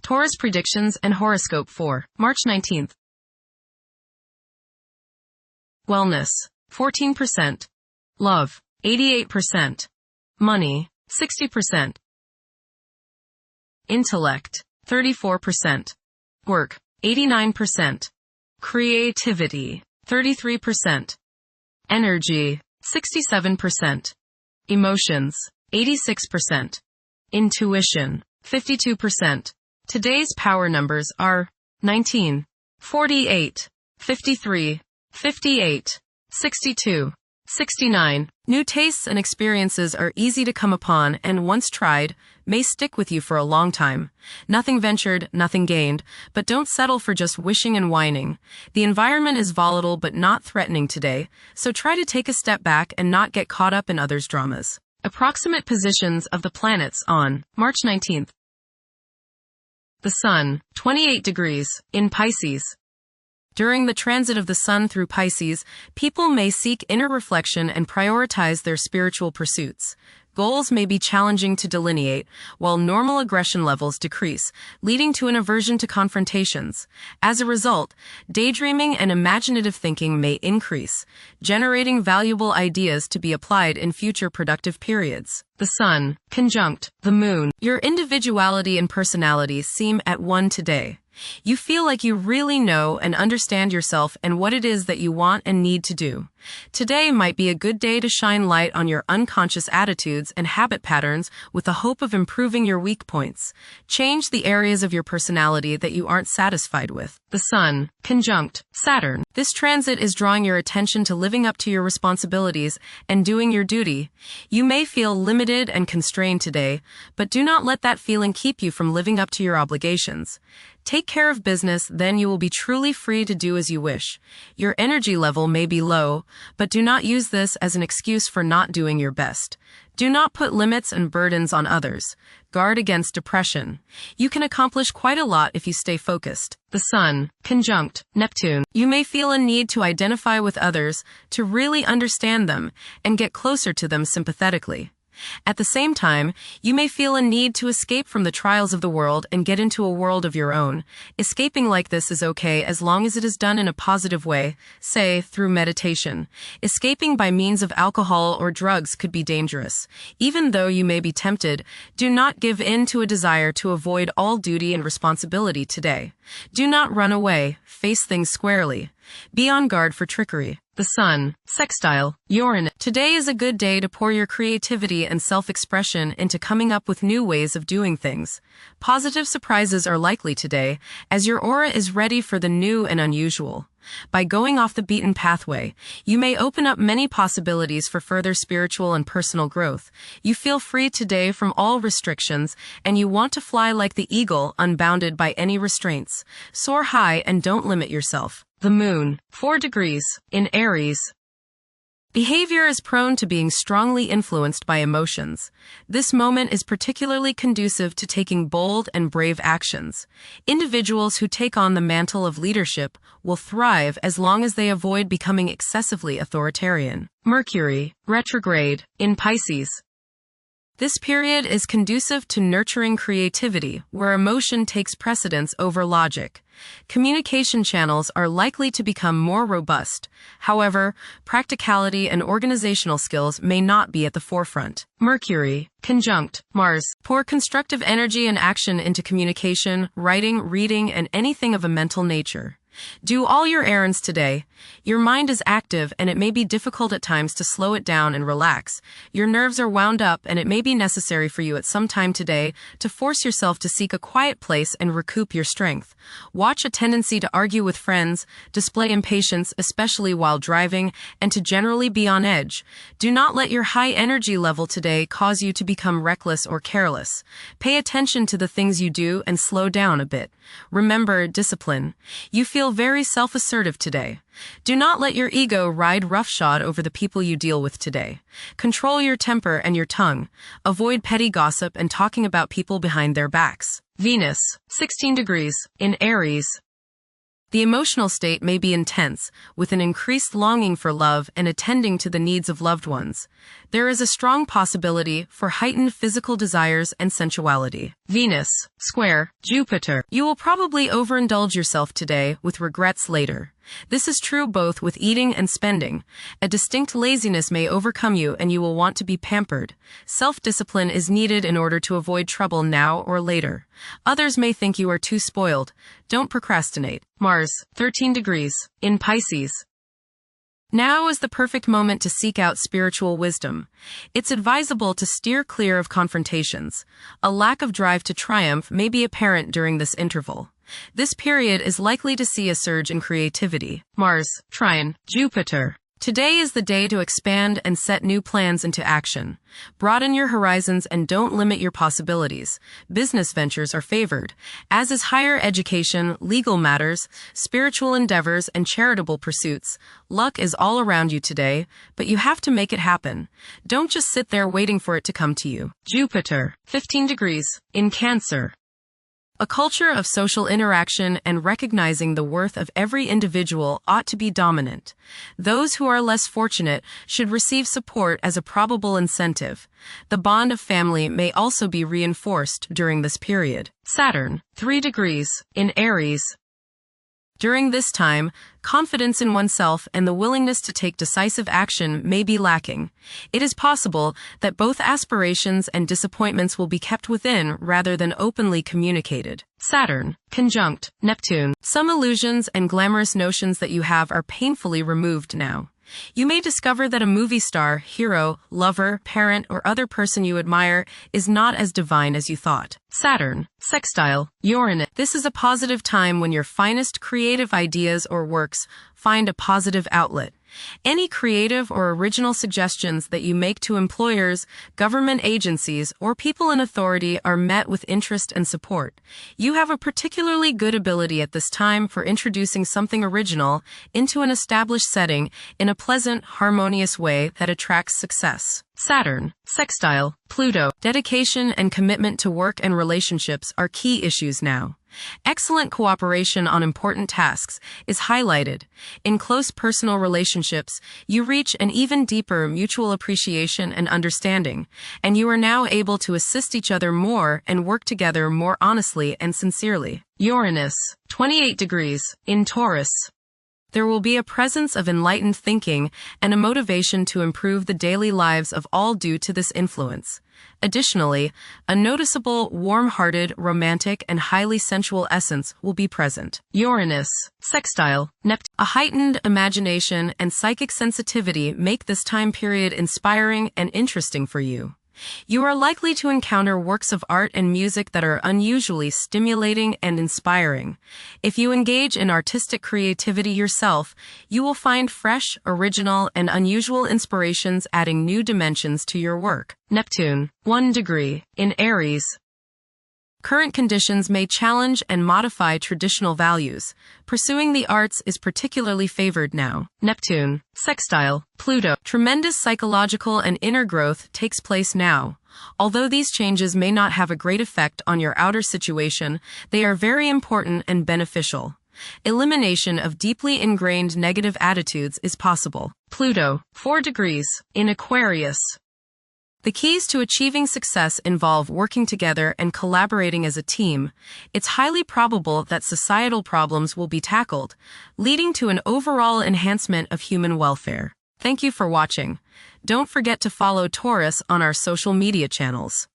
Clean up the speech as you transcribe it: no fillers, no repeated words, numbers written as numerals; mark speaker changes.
Speaker 1: Taurus predictions and horoscope for March 19th. Wellness, 14%. Love, 88%. Money, 60%. Intellect, 34%. Work, 89%. Creativity, 33%. Energy, 67%. Emotions, 86%. Intuition, 52%. Today's power numbers are 19, 48, 53, 58, 62, 69. New tastes and experiences are easy to come upon and once tried, may stick with you for a long time. Nothing ventured, nothing gained, but don't settle for just wishing and whining. The environment is volatile but not threatening today, so try to take a step back and not get caught up in others' dramas. Approximate positions of the planets on March 19th. The Sun, 28 degrees, in Pisces. During the transit of the Sun through Pisces, people may seek inner reflection and prioritize their spiritual pursuits. Goals may be challenging to delineate, while normal aggression levels decrease, leading to an aversion to confrontations. As a result, daydreaming and imaginative thinking may increase, generating valuable ideas to be applied in future productive periods. The Sun, conjunct the Moon. Your individuality and personality seem at one today. You feel like you really know and understand yourself and what it is that you want and need to do. Today might be a good day to shine light on your unconscious attitudes and habit patterns with the hope of improving your weak points. Change the areas of your personality that you aren't satisfied with. The Sun, conjunct Saturn. This transit is drawing your attention to living up to your responsibilities and doing your duty. You may feel limited and constrained today, but do not let that feeling keep you from living up to your obligations. Take care of business, then you will be truly free to do as you wish. Your energy level may be low, but do not use this as an excuse for not doing your best. Do not put limits and burdens on others. Guard against depression. You can accomplish quite a lot if you stay focused. The Sun, conjunct Neptune. You may feel a need to identify with others, to really understand them, and get closer to them sympathetically. At the same time, you may feel a need to escape from the trials of the world and get into a world of your own. Escaping like this is okay as long as it is done in a positive way, say, through meditation. Escaping by means of alcohol or drugs could be dangerous. Even though you may be tempted, do not give in to a desire to avoid all duty and responsibility today. Do not run away, face things squarely. Be on guard for trickery. The Sun, sextile Uranus. Today is a good day to pour your creativity and self-expression into coming up with new ways of doing things. Positive surprises are likely today, as your aura is ready for the new and unusual. By going off the beaten pathway, you may open up many possibilities for further spiritual and personal growth. You feel free today from all restrictions, and you want to fly like the eagle, unbounded by any restraints. Soar high and don't limit yourself. The Moon, 4 degrees, in Aries. Behavior is prone to being strongly influenced by emotions. This moment is particularly conducive to taking bold and brave actions. Individuals who take on the mantle of leadership will thrive as long as they avoid becoming excessively authoritarian. Mercury, retrograde, in Pisces. This period is conducive to nurturing creativity, where emotion takes precedence over logic. Communication channels are likely to become more robust. However, practicality and organizational skills may not be at the forefront. Mercury, conjunct Mars. Pour constructive energy and action into communication, writing, reading, and anything of a mental nature. Do all your errands today. Your mind is active and it may be difficult at times to slow it down and relax. Your nerves are wound up and it may be necessary for you at some time today to force yourself to seek a quiet place and recoup your strength. Watch a tendency to argue with friends, display impatience, especially while driving, and to generally be on edge. Do not let your high energy level today cause you to become reckless or careless. Pay attention to the things you do and slow down a bit. Remember discipline. You feel very self-assertive today. Do not let your ego ride roughshod over the people you deal with today. Control your temper and your tongue. Avoid petty gossip and talking about people behind their backs. Venus, 16 degrees, in Aries. The emotional state may be intense, with an increased longing for love and attending to the needs of loved ones. there is a strong possibility for heightened physical desires and sensuality. Venus, square, Jupiter. You will probably overindulge yourself today with regrets later. This is true both with eating and spending. A distinct laziness may overcome you and you will want to be pampered. Self-discipline is needed in order to avoid trouble now or later. Others may think you are too spoiled. Don't procrastinate. Mars, 13 degrees, in Pisces. Now is the perfect moment to seek out spiritual wisdom. It's advisable to steer clear of confrontations. A lack of drive to triumph may be apparent during this interval. This period is likely to see a surge in creativity. Mars, trine, Jupiter. Today is the day to expand and set new plans into action. Broaden your horizons and don't limit your possibilities. Business ventures are favored, as is higher education, legal matters, spiritual endeavors, and charitable pursuits. Luck is all around you today, but you have to make it happen. Don't just sit there waiting for it to come to you. Jupiter, 15 degrees, in Cancer. A culture of social interaction and recognizing the worth of every individual ought to be dominant. Those who are less fortunate should receive support as a probable incentive. The bond of family may also be reinforced during this period. Saturn, 3 degrees, in Aries. During this time, confidence in oneself and the willingness to take decisive action may be lacking. It is possible that both aspirations and disappointments will be kept within rather than openly communicated. Saturn, conjunct Neptune. Some illusions and glamorous notions that you have are painfully removed now. You may discover that a movie star, hero, lover, parent, or other person you admire is not as divine as you thought. Saturn, sextile, Uranus. This is a positive time when your finest creative ideas or works find a positive outlet. Any creative or original suggestions that you make to employers, government agencies, or people in authority are met with interest and support. You have a particularly good ability at this time for introducing something original into an established setting in a pleasant, harmonious way that attracts success. Saturn, sextile, Pluto. Dedication and commitment to work and relationships are key issues now. Excellent cooperation on important tasks is highlighted. In close personal relationships, you reach an even deeper mutual appreciation and understanding, and you are now able to assist each other more and work together more honestly and sincerely. Uranus, 28 degrees, in Taurus. There will be a presence of enlightened thinking and a motivation to improve the daily lives of all due to this influence. Additionally, a noticeable, warm-hearted, romantic, and highly sensual essence will be present. Uranus, sextile, Neptune. A heightened imagination and psychic sensitivity make this time period inspiring and interesting for you. You are likely to encounter works of art and music that are unusually stimulating and inspiring. If you engage in artistic creativity yourself, you will find fresh, original, and unusual inspirations adding new dimensions to your work. Neptune, 1 degree, in Aries. Current conditions may challenge and modify traditional values. Pursuing the arts is particularly favored now. Neptune, sextile, Pluto. Tremendous psychological and inner growth takes place now. Although these changes may not have a great effect on your outer situation, they are very important and beneficial. Elimination of deeply ingrained negative attitudes is possible. Pluto, 4 degrees, in Aquarius. The keys to achieving success involve working together and collaborating as a team. It's highly probable that societal problems will be tackled, leading to an overall enhancement of human welfare. Thank you for watching. Don't forget to follow Taurus on our social media channels.